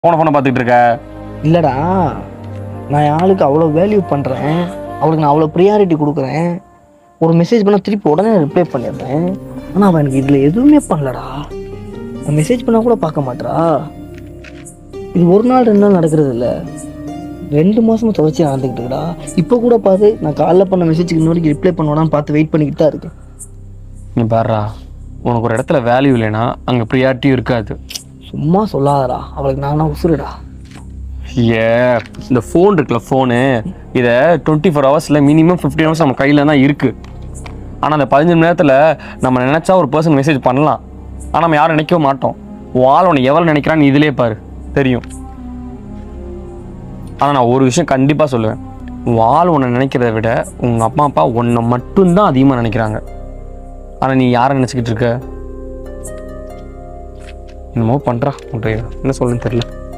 ஃபோனை பார்த்துக்கிட்டு இருக்க? இல்லைடா, நான் என் ஆளுக்கு அவ்வளோ வேல்யூ பண்ணுறேன், அவளுக்கு நான் அவ்வளோ ப்ரியாரிட்டி கொடுக்குறேன். ஒரு மெசேஜ் பண்ணால் திருப்பி உடனே ரிப்ளை பண்ணிடுறேன். ஆனால் அவன் எனக்கு இதில் எதுவுமே பண்ணலடா. நான் மெசேஜ் பண்ணால் கூட பார்க்க மாட்டா. இது ஒரு நாள் 2 நாள் நடக்கிறது இல்லை, 2 மாதமாக தொடர்ச்சி நடந்துக்கிட்டுடா. இப்போ கூட பாரு, நான் காலைல பண்ண மெசேஜுக்கு இன்ன வரைக்கும் ரிப்ளை பண்ணுவானான்னு பார்த்து வெயிட் பண்ணிக்கிட்டு தான் இருக்கேன். நீ பாருடா, உனக்கு ஒரு இடத்துல வேல்யூ இல்லைன்னா அங்கே ப்ரியாரிட்டியும் இருக்காது. சும்மா சொல்லாதடா, அவளுக்கு நானா உசுருடா. இந்த ஃபோன் இருக்குல்ல, ஃபோனு இதை 24 ஹவர்ஸில் மினிமம் 15 ஹவர்ஸ் நம்ம கையில் தான் இருக்குது. ஆனால் அந்த 15 மணி நேரத்தில் நம்ம நினச்சா ஒரு பர்சன் மெசேஜ் பண்ணலாம், ஆனால் நம்ம யாரும் நினைக்கவே மாட்டோம். ஆள் உன்னை எவ்வளோ நினைக்கிறான்னு இதிலே பாரு, தெரியும். ஆனால் நான் ஒரு விஷயம் கண்டிப்பாக சொல்லுவேன், ஆள் உன்னை நினைக்கிறத விட உங்கள் அம்மா அப்பா உன்னை மட்டும்தான் அதிகமாக நினைக்கிறாங்க. ஆனால் நீ யாரை நினச்சிக்கிட்டு இருக்க? என்னமோ பண்ணுறா, உன்கிட்ட என்ன சொல்லுன்னு தெரியல.